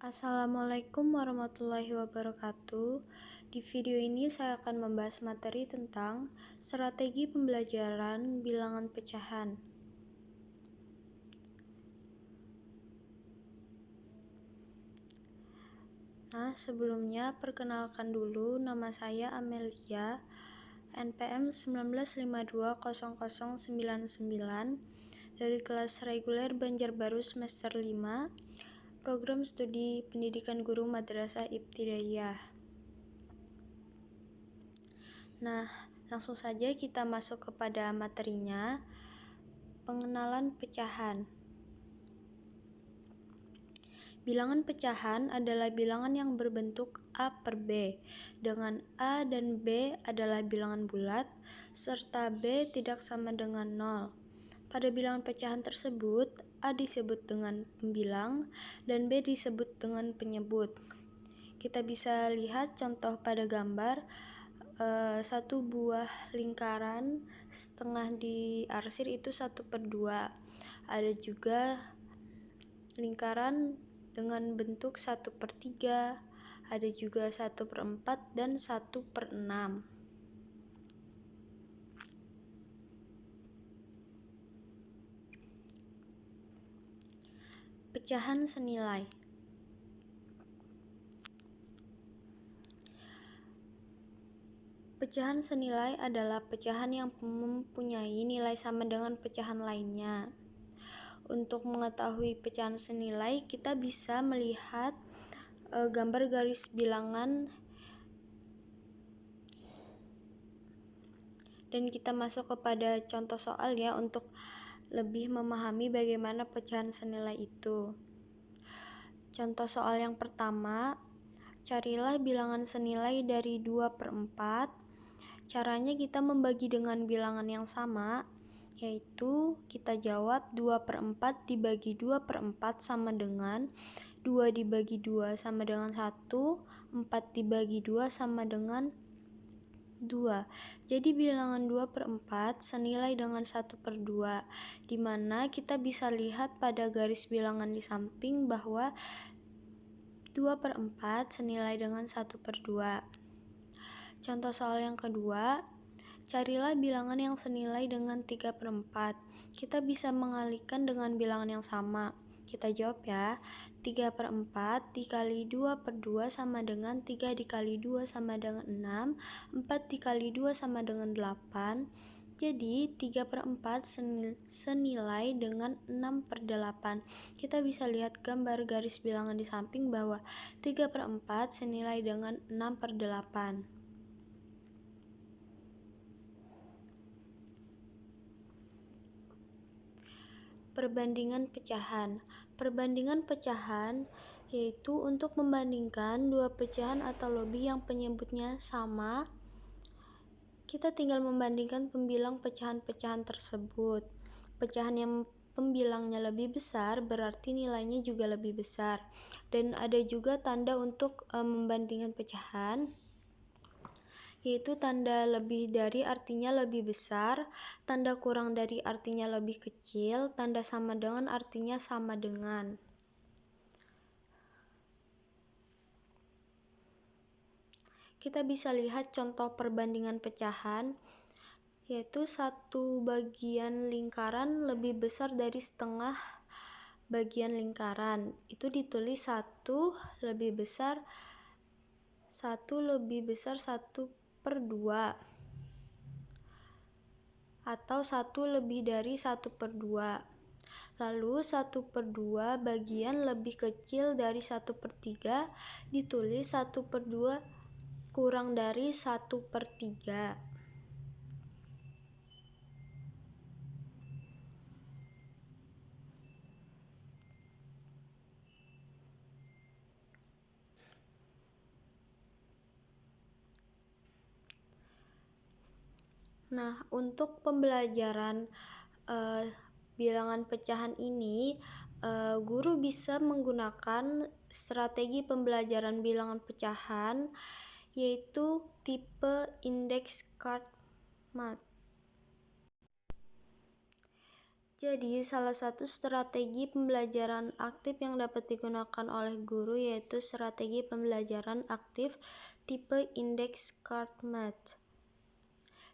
Assalamualaikum warahmatullahi wabarakatuh. Di video ini saya akan membahas materi tentang strategi pembelajaran bilangan pecahan. Sebelumnya perkenalkan dulu, nama saya Amelia, NPM 19520099 dari kelas reguler Banjarbaru semester 5, program studi pendidikan guru Madrasah Ibtidaiyah. Langsung saja kita masuk kepada materinya. Pengenalan pecahan. Bilangan pecahan adalah bilangan yang berbentuk A per B, dengan A dan B adalah bilangan bulat, serta B tidak sama dengan 0. Pada bilangan pecahan tersebut, A disebut dengan pembilang dan B disebut dengan penyebut. Kita bisa lihat contoh pada gambar. Satu buah lingkaran setengah diarsir itu 1/2. Ada juga lingkaran dengan bentuk 1/3, ada juga 1/4 dan 1/6. Pecahan senilai. Pecahan senilai adalah pecahan yang mempunyai nilai sama dengan pecahan lainnya. Untuk mengetahui pecahan senilai, kita bisa melihat gambar garis bilangan dan kita masuk kepada contoh soal ya, untuk lebih memahami bagaimana pecahan senilai itu. Contoh soal yang pertama, carilah bilangan senilai dari 2/4. Caranya kita membagi dengan bilangan yang sama, yaitu kita jawab 2/4 dibagi 2/4 sama dengan 2 dibagi 2 sama dengan 1, 4 dibagi 2 sama dengan 2. Jadi bilangan 2/4 senilai dengan 1/2, di mana kita bisa lihat pada garis bilangan di samping bahwa 2/4 senilai dengan 1/2. Contoh soal yang kedua, carilah bilangan yang senilai dengan 3/4. Kita bisa mengalihkan dengan bilangan yang sama. Kita jawab ya, 3/4 dikali 2/2 sama dengan 3 dikali 2 sama dengan 6, 4 dikali 2 sama dengan 8. Jadi 3/4 senilai dengan 6/8. Kita bisa lihat gambar garis bilangan di samping bahwa 3/4 senilai dengan 6/8. Perbandingan pecahan. Perbandingan pecahan yaitu untuk membandingkan dua pecahan atau lebih yang penyebutnya sama. Kita tinggal membandingkan pembilang pecahan-pecahan tersebut. Pecahan yang pembilangnya lebih besar berarti nilainya juga lebih besar. Dan ada juga tanda untuk membandingkan pecahan, yaitu tanda lebih dari artinya lebih besar, tanda kurang dari artinya lebih kecil, tanda sama dengan artinya sama dengan. Kita bisa lihat contoh perbandingan pecahan, yaitu satu bagian lingkaran lebih besar dari setengah bagian lingkaran. Itu ditulis 1 lebih besar 1/2 atau 1 lebih dari 1/2. Lalu 1/2 bagian lebih kecil dari 1/3 ditulis 1/2 kurang dari 1/3. Untuk pembelajaran bilangan pecahan ini, guru bisa menggunakan strategi pembelajaran bilangan pecahan, yaitu tipe index card math. Jadi, salah satu strategi pembelajaran aktif yang dapat digunakan oleh guru yaitu strategi pembelajaran aktif tipe index card math.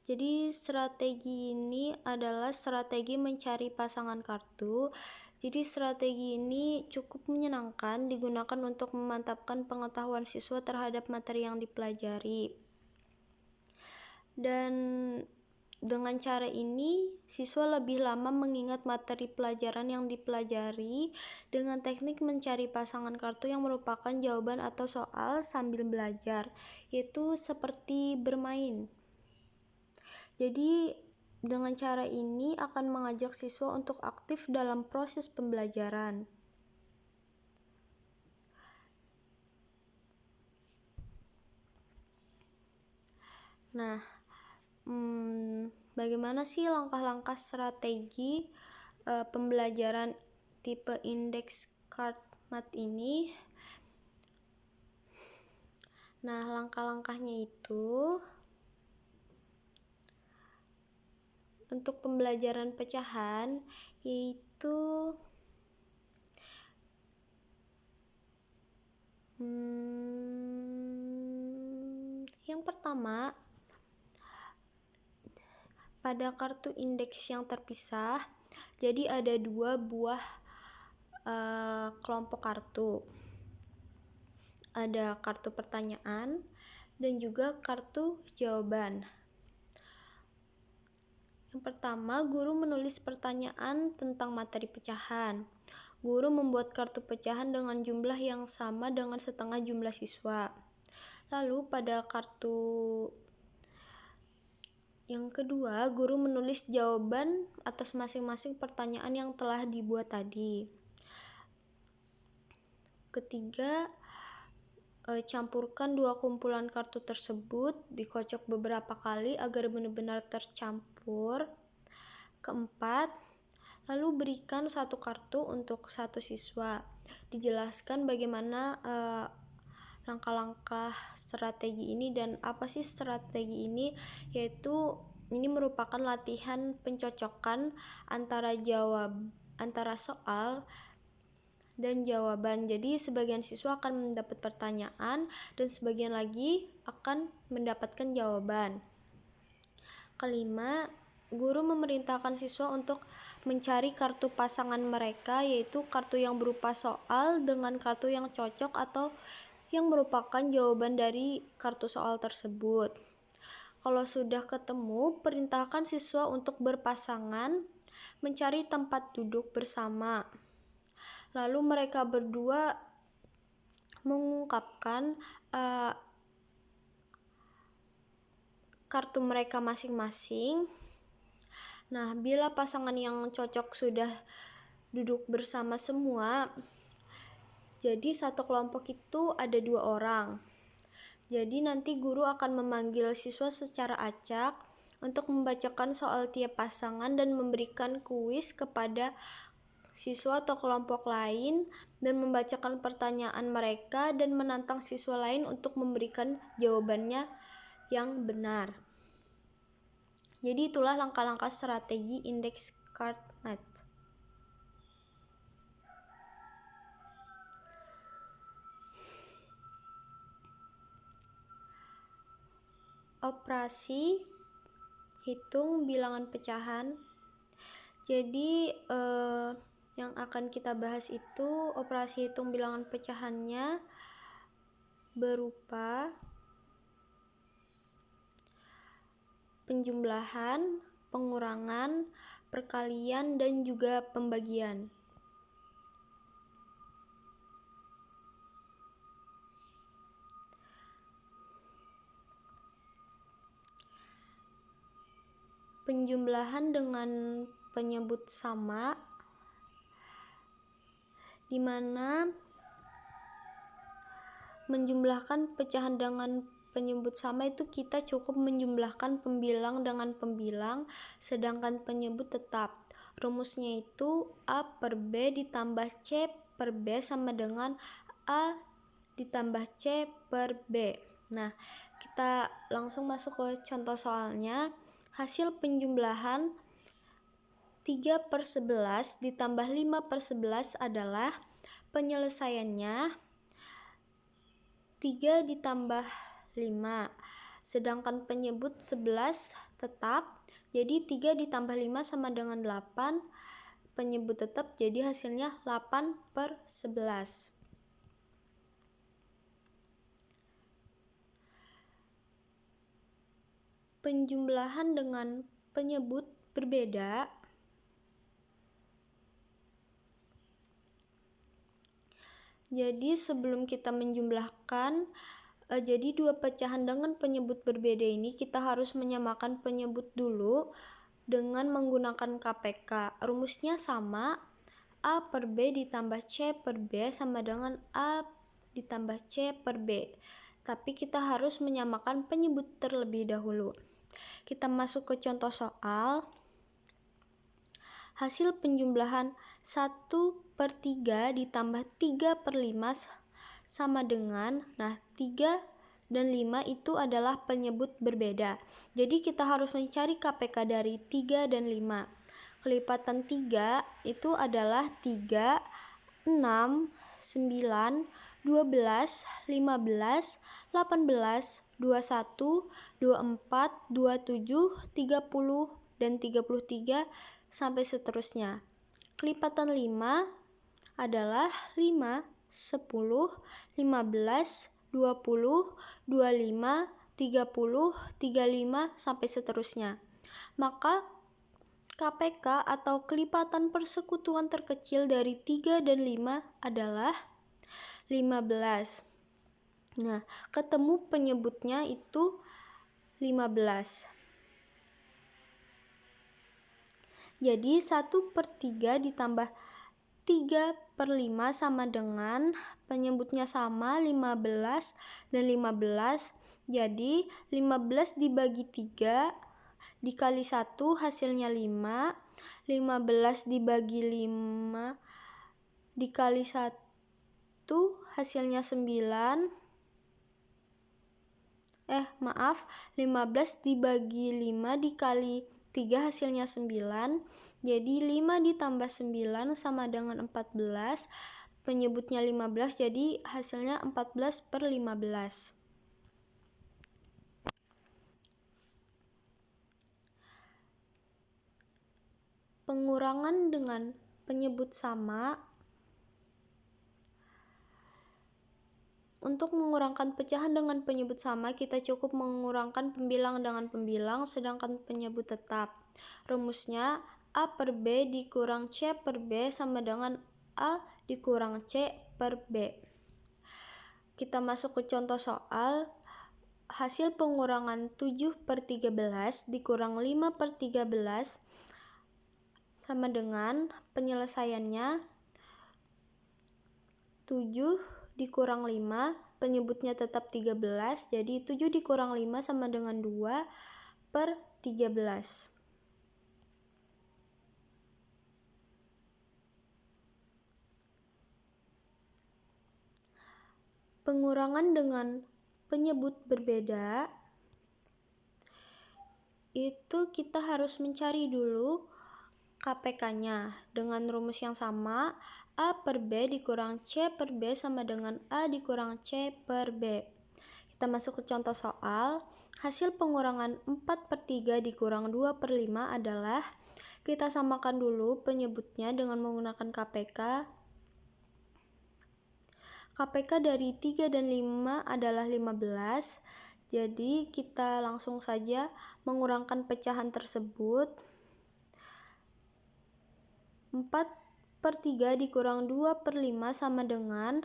Jadi, strategi ini adalah strategi mencari pasangan kartu. Jadi, strategi ini cukup menyenangkan digunakan untuk memantapkan pengetahuan siswa terhadap materi yang dipelajari. Dan dengan cara ini, siswa lebih lama mengingat materi pelajaran yang dipelajari dengan teknik mencari pasangan kartu yang merupakan jawaban atau soal sambil belajar, yaitu seperti bermain. Jadi, dengan cara ini akan mengajak siswa untuk aktif dalam proses pembelajaran. Nah, bagaimana sih langkah-langkah strategi pembelajaran tipe index card math ini? Nah, langkah-langkahnya itu untuk pembelajaran pecahan yaitu yang pertama, pada kartu indeks yang terpisah, jadi ada 2 buah kelompok kartu. Ada kartu pertanyaan dan juga kartu jawaban. Yang pertama, guru menulis pertanyaan tentang materi pecahan. Guru membuat kartu pecahan dengan jumlah yang sama dengan setengah jumlah siswa. Lalu pada kartu yang kedua, guru menulis jawaban atas masing-masing pertanyaan yang telah dibuat tadi. Ketiga, campurkan 2 kumpulan kartu tersebut, dikocok beberapa kali agar benar-benar tercampur. Keempat, lalu berikan 1 kartu untuk 1 siswa. Dijelaskan bagaimana langkah-langkah strategi ini dan apa sih strategi ini, yaitu ini merupakan latihan pencocokan antara soal dan jawaban. Jadi sebagian siswa akan mendapat pertanyaan dan sebagian lagi akan mendapatkan jawaban. Kelima, guru memerintahkan siswa untuk mencari kartu pasangan mereka, yaitu kartu yang berupa soal dengan kartu yang cocok atau yang merupakan jawaban dari kartu soal tersebut. Kalau sudah ketemu, perintahkan siswa untuk berpasangan mencari tempat duduk bersama. Lalu mereka berdua mengungkapkan kartu mereka masing-masing. Nah, bila pasangan yang cocok sudah duduk bersama semua, jadi satu kelompok itu ada 2 orang. Jadi nanti guru akan memanggil siswa secara acak untuk membacakan soal tiap pasangan dan memberikan kuis kepada siswa atau kelompok lain dan membacakan pertanyaan mereka dan menantang siswa lain untuk memberikan jawabannya yang benar. Jadi itulah langkah-langkah strategi index card math. Operasi hitung bilangan pecahan. Jadi yang akan kita bahas itu operasi hitung bilangan pecahannya berupa penjumlahan, pengurangan, perkalian, dan juga pembagian. Penjumlahan dengan penyebut sama, di mana menjumlahkan pecahan dengan penyebut sama itu kita cukup menjumlahkan pembilang dengan pembilang, sedangkan penyebut tetap. Rumusnya itu A per B ditambah C per B sama dengan A ditambah C per B. Nah, kita langsung masuk ke contoh soalnya. Hasil penjumlahan 3/11 ditambah 5/11 adalah penyelesaiannya 3 ditambah 5. Sedangkan penyebut 11 tetap, jadi 3 ditambah 5 sama dengan 8. Penyebut tetap, jadi hasilnya 8/11. Penjumlahan dengan penyebut berbeda. Jadi sebelum kita menjumlahkan, jadi dua pecahan dengan penyebut berbeda ini kita harus menyamakan penyebut dulu dengan menggunakan KPK. Rumusnya sama, A per B ditambah C per B sama dengan A ditambah C per B. Tapi kita harus menyamakan penyebut terlebih dahulu. Kita masuk ke contoh soal. Hasil penjumlahan 1/3 ditambah 3/5 sama dengan, 3 dan 5 itu adalah penyebut berbeda. Jadi kita harus mencari KPK dari 3 dan 5. Kelipatan 3 itu adalah 3, 6, 9, 12, 15, 18, 21, 24, 27, 30, dan 33 sampai seterusnya. Kelipatan 5 adalah 5, 10, 15, 20, 25, 30, 35 sampai seterusnya. Maka KPK atau kelipatan persekutuan terkecil dari 3 dan 5 adalah 15. Nah, ketemu penyebutnya itu 15. Jadi 1/3 ditambah 3/5 sama dengan penyebutnya sama 15 dan 15. Jadi 15 dibagi 3 dikali 1 hasilnya 5. 15 dibagi 5 dikali 1 hasilnya 9. 15 dibagi 5 dikali 3 hasilnya 9. Jadi 5 ditambah 9 sama dengan 14. Penyebutnya 15, jadi hasilnya 14/15. Pengurangan dengan penyebut sama. Untuk mengurangkan pecahan dengan penyebut sama, kita cukup mengurangkan pembilang dengan pembilang, sedangkan penyebut tetap. Rumusnya A per B dikurang C per B sama dengan A dikurang C per B. Kita masuk ke contoh soal. Hasil pengurangan 7/13 dikurang 5/13 sama dengan penyelesaiannya 7 dikurang 5, penyebutnya tetap 13, jadi 7 dikurang 5 sama dengan 2/13. Pengurangan dengan penyebut berbeda, itu kita harus mencari dulu KPK-nya dengan rumus yang sama. A per B dikurang C per B sama dengan A dikurang C per B. Kita masuk ke contoh soal. Hasil pengurangan 4/3 dikurang 2/5 adalah, kita samakan dulu penyebutnya dengan menggunakan KPK. KPK dari 3 dan 5 adalah 15. Jadi kita langsung saja mengurangkan pecahan tersebut. 4/3 dikurang 2/5 sama dengan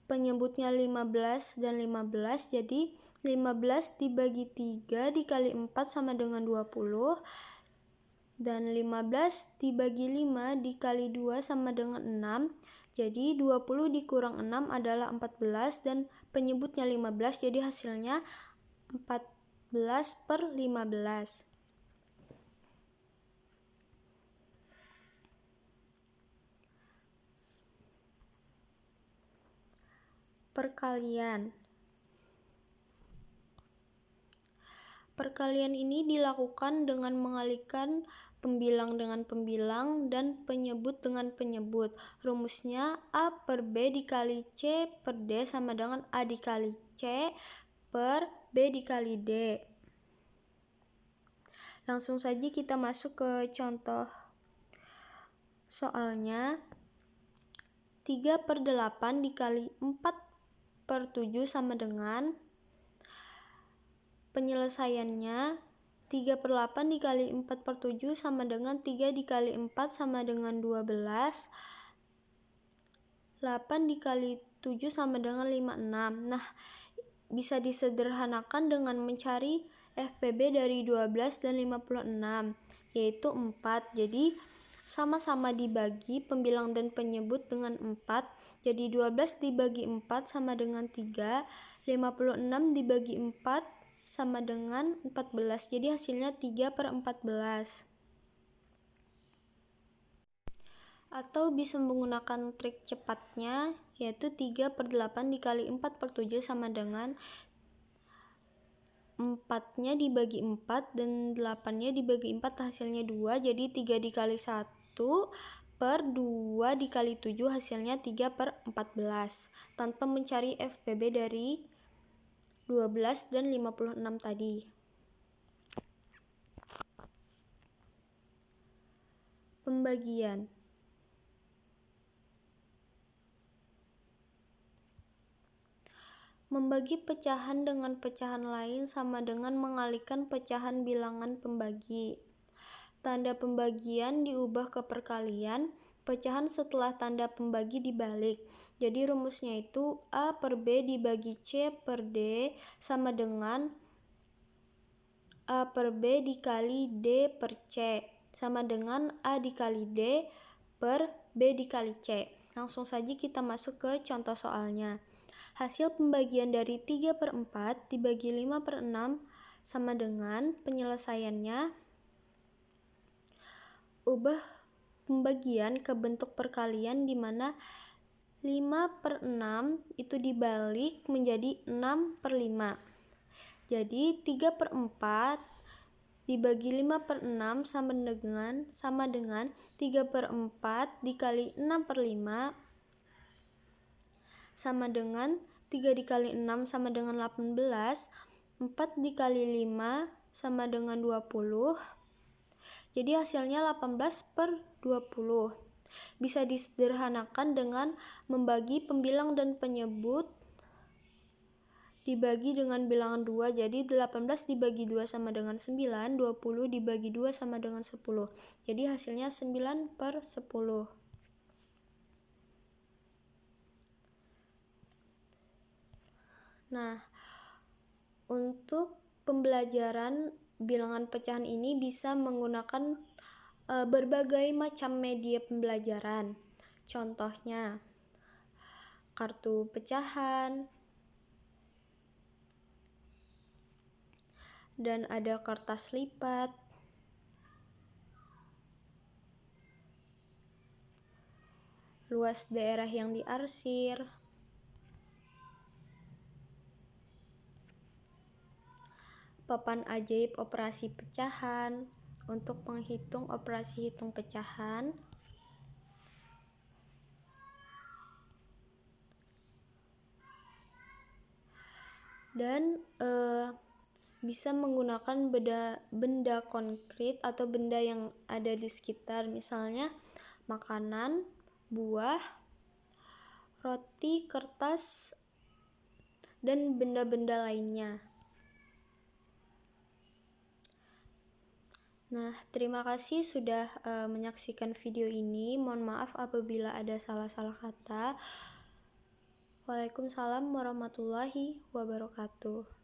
penyebutnya 15 dan 15, jadi 15 dibagi 3 dikali 4 sama dengan 20, dan 15 dibagi 5 dikali 2 sama dengan 6, jadi 20 dikurang 6 adalah 14, dan penyebutnya 15, jadi hasilnya 14/15. Perkalian. Perkalian ini dilakukan dengan mengalihkan pembilang dengan pembilang, dan penyebut dengan penyebut. Rumusnya A per B dikali C per D sama dengan A dikali C per B dikali D. Langsung saja kita masuk ke contoh soalnya. 3 per 8 dikali 4 per 7 sama dengan, penyelesaiannya 3 per 8 dikali 4 per 7 sama dengan 3 dikali 4 sama dengan 12. 8 dikali 7 sama dengan 56. Nah, bisa disederhanakan dengan mencari FPB dari 12 dan 56, yaitu 4. Jadi, sama-sama dibagi pembilang dan penyebut dengan 4. Jadi, 12 dibagi 4 sama dengan 3. 56 dibagi 4 sama dengan 14. Jadi, hasilnya 3 per 14. Atau bisa menggunakan trik cepatnya, yaitu 3 per 8 dikali 4 per 7 sama dengan 4-nya dibagi 4 dan 8-nya dibagi 4, hasilnya 2. Jadi 3 dikali 1 per 2 dikali 7, hasilnya 3 per 14. Tanpa mencari FPB dari 12 dan 56 tadi. Pembagian. Membagi pecahan dengan pecahan lain sama dengan mengalihkan pecahan bilangan pembagi. Tanda pembagian diubah ke perkalian, pecahan setelah tanda pembagi dibalik. Jadi rumusnya itu A per B dibagi C per D sama dengan A per B dikali D per C sama dengan A dikali D per B dikali C. Langsung saja kita masuk ke contoh soalnya. Hasil pembagian dari 3 per 4 dibagi 5 per 6 sama dengan, penyelesaiannya ubah pembagian ke bentuk perkalian di mana 5 per 6 itu dibalik menjadi 6 per 5. Jadi 3 per 4 dibagi 5 per 6 sama dengan 3 per 4 dikali 6 per 5 sama dengan 3 dikali 6 sama dengan 18, 4 dikali 5 sama dengan 20, jadi hasilnya 18 per 20. Bisa disederhanakan dengan membagi pembilang dan penyebut dibagi dengan bilangan 2, jadi 18 dibagi 2 sama dengan 9, 20 dibagi 2 sama dengan 10, jadi hasilnya 9 per 10. Nah, untuk pembelajaran bilangan pecahan ini bisa menggunakan berbagai macam media pembelajaran. Contohnya, kartu pecahan, dan ada kertas lipat, luas daerah yang diarsir, papan ajaib operasi pecahan untuk menghitung operasi hitung pecahan, dan bisa menggunakan benda konkret atau benda yang ada di sekitar, misalnya makanan, buah, roti, kertas, dan benda-benda lainnya. Nah, terima kasih sudah menyaksikan video ini. Mohon maaf apabila ada salah-salah kata. Waalaikumsalam warahmatullahi wabarakatuh.